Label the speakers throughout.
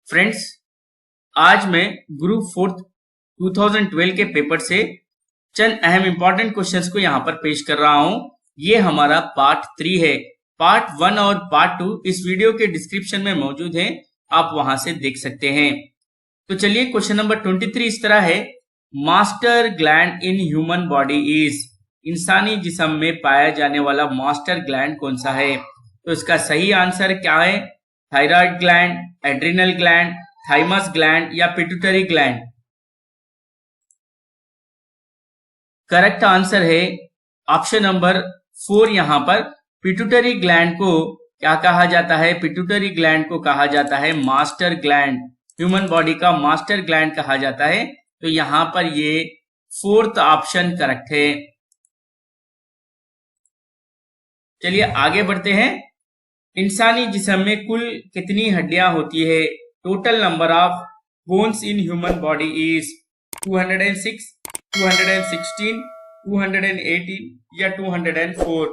Speaker 1: Friends, आज मैं group fourth 2012 के पेपर से चंद अहम इंपॉर्टेंट क्वेश्चंस को यहाँ पर पेश कर रहा हूँ। ये हमारा पार्ट 3 है। पार्ट 1 और पार्ट 2 इस वीडियो के डिस्क्रिप्शन में मौजूद है, आप वहां से देख सकते हैं। तो चलिए, क्वेश्चन नंबर 23 इस तरह है, master gland in human body is, इंसानी जिस्म में पाया जाने वाला मास्टर ग्लैंड कौन सा है? तो इसका सही आंसर क्या है? Thyroid gland, adrenal gland, thymus gland या पिट्यूटरी ग्लैंड? करेक्ट आंसर है ऑप्शन नंबर 4। यहां पर पिट्यूटरी ग्लैंड को क्या कहा जाता है? पिट्यूटरी ग्लैंड को कहा जाता है मास्टर ग्लैंड, ह्यूमन बॉडी का मास्टर ग्लैंड कहा जाता है। तो यहां पर ये 4th ऑप्शन करेक्ट है। चलिए आगे बढ़ते हैं। इंसानी जिस्म में कुल कितनी हड्डियां होती है? Total number of bones in human body is 206, 216, 218 या 204?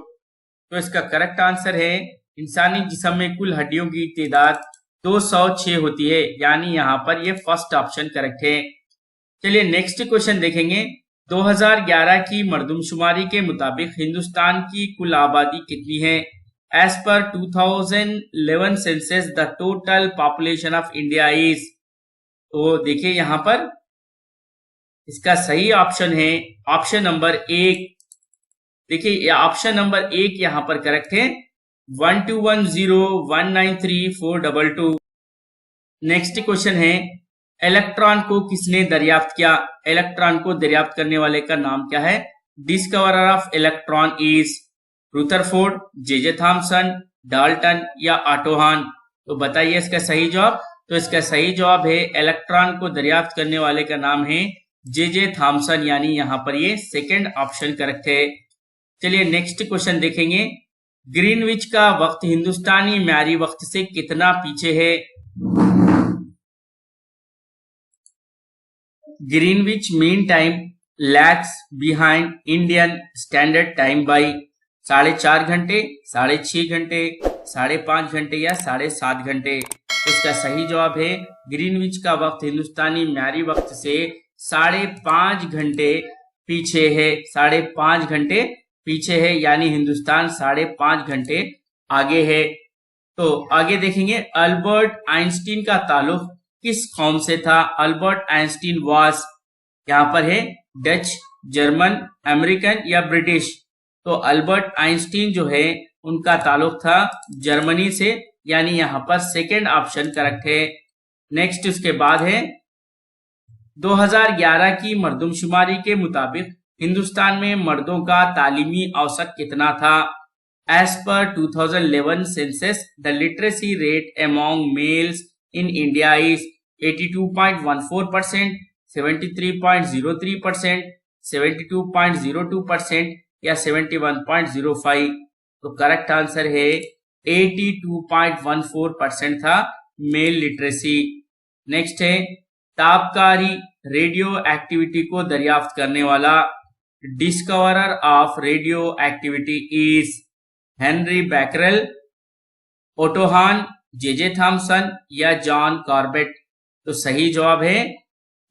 Speaker 1: तो इसका करेक्ट आंसर है, इंसानी जिस्म में कुल हड्डियों की तादाद 206 होती है, यानी यहां पर ये फर्स्ट ऑप्शन करेक्ट है। चलिए नेक्स्ट क्वेश्चन देखेंगे। 2011 की मर्दमशुमारी के मुताबिक हिंदुस्तान की कुल आबादी कितनी है? As per 2011 census, the total population of India is, तो देखिए यहां पर इसका सही ऑप्शन है ऑप्शन नंबर 1। देखिए ऑप्शन नंबर 1 यहां पर करेक्ट है, 1210193422। नेक्स्ट क्वेश्चन है, इलेक्ट्रॉन को किसने दरियाफ्त किया? इलेक्ट्रॉन को दरियाफ्त करने वाले का नाम क्या है? Discoverer of electron is Rutherford, J Thomson, Dalton या ऑटो हॉर्न? तो बताइए इसका सही जवाब। तो इसका सही जवाब है, इलेक्ट्रॉन को दरियाफ्त करने वाले का नाम है जे थॉमसन, यानी यहां पर ये सेकंड ऑप्शन करेक्ट है। चलिए नेक्स्ट क्वेश्चन देखेंगे। ग्रीनविच का वक्त हिंदुस्तानी म्यारी वक्त से कितना पीछे है? Greenwich mean time lags behind Indian standard time by 4.5 घंटे, 6.5 घंटे, 5.5 घंटे या 7.5 घंटे? इसका सही जवाब है, ग्रीनविच का वक्त हिंदुस्तानी म्यारी वक्त से 5.5 घंटे पीछे है। 5.5 घंटे पीछे है, यानी हिंदुस्तान 5.5 घंटे आगे है। तो आगे देखेंगे, अल्बर्ट आइंस्टीन का ताल्लुक किस कौम से था? अल्बर्ट आइंस्टीन वाज, यहां पर है डच, जर्मन, अमेरिकन या ब्रिटिश? तो अल्बर्ट आइंस्टीन जो है उनका ताल्लुक था जर्मनी से, यानी यहां पर सेकंड ऑप्शन करेक्ट है। नेक्स्ट उसके बाद है, 2011 की मर्दमशुमारी के मुताबिक हिंदुस्तान में मर्दों का तालीमी औसत कितना था? As per 2011 census, the literacy rate among males in India is 82.14%, 73.03%, 72.02% या 71.05? तो करेक्ट आंसर है 82.14% था मेल लिटरेसी। नेक्स्ट है, तापकारी रेडियो एक्टिविटी को दरियाफ्त करने वाला discoverer of radio activity is Henry Becquerel, auto horn, J Thomson या जॉन कॉर्बेट? तो सही जवाब है,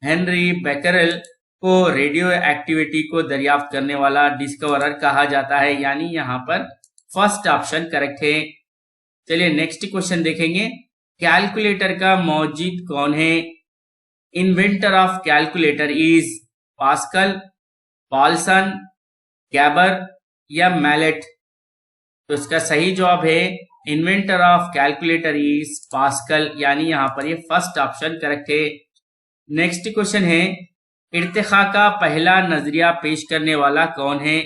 Speaker 1: हेनरी बैकरेल को रेडियो एक्टिविटी को दरियाफ्त करने वाला डिस्कवरर कहा जाता है, यानी यहां पर फर्स्ट ऑप्शन करेक्ट है। चलिए नेक्स्ट क्वेश्चन देखेंगे। कैलकुलेटर का मौजिद कौन है? Inventor of calculator is Pascal, Paulson, Gabor या मैलेट? तो इसका सही जवाब है, inventor of calculator is Pascal, यानी यहां पर ये फर्स्ट ऑप्शन करेक्ट है। नेक्स्ट क्वेश्चन है, इर्तिखा का पहला नजरिया पेश करने वाला कौन है?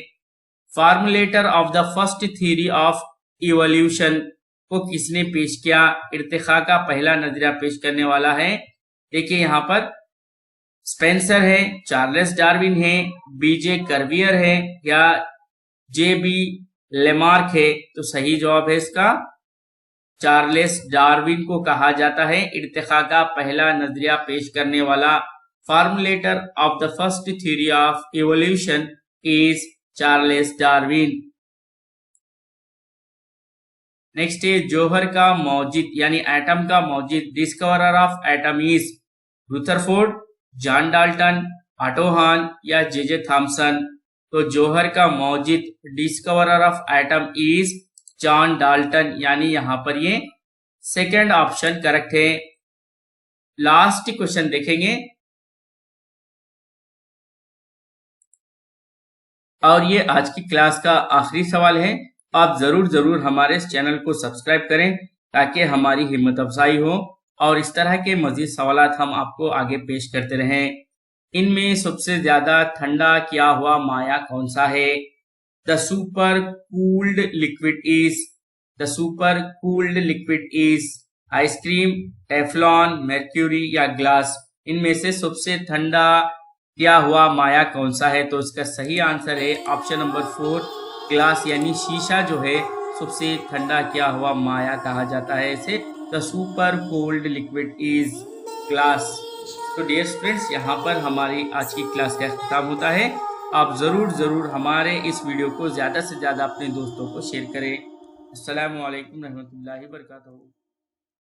Speaker 1: Formulator of the first theory of evolution को किसने पेश किया? इर्तिखा का पहला नजरिया पेश करने वाला है, देखिए यहां पर स्पेंसर है, चार्ल्स डार्विन है, बीजे कर्वियर है या जे.बी. लेमार्क है? तो सही जवाब है इसका, चार्ल्स डार्विन को कहा जाता है इर्तिखा का पहला नजरिया पेश करने वाला। Formulator of the first theory of evolution is Charles Darwin. Next है जौहर का मौजिद यानी एटम का मौजिद, discoverer of atom is Rutherford, John Dalton, Otto Hahn या जे थॉमसन। तो जौहर का मौजिद discoverer of atom is John Dalton, यानी यहां पर ये सेकंड ऑप्शन करेक्ट है। लास्ट क्वेश्चन देखेंगे और ये आज की क्लास का आखिरी सवाल है। आप जरूर हमारे इस चैनल को सब्सक्राइब करें ताकि हमारी हिम्मत अफजाई हो और इस तरह के मजीद सवालात हम आपको आगे पेश करते रहें। इनमें सबसे ज्यादा ठंडा किया हुआ माया कौन सा है? The super cooled liquid is, the super cooled liquid is ice cream, Teflon, mercury या ग्लास। इनमें से सबसे ठंडा किया हुआ माया कौन सा है? तो इसका सही आंसर है ऑप्शन नंबर 4 ग्लास, यानी शीशा जो है सबसे ठंडा किया हुआ माया कहा जाता है इसे। The super cold liquid is glass. तो डियर स्टूडेंट्स, यहाँ पर हमारी आज की क्लास का खत्म होता है। आप जरूर हमारे इस वीडियो को ज़्यादा से ज़्यादा अपने दोस्तों को शेयर करें। अस्सलामु अलैकुम रहमतुल्लाहि व बरकातहू।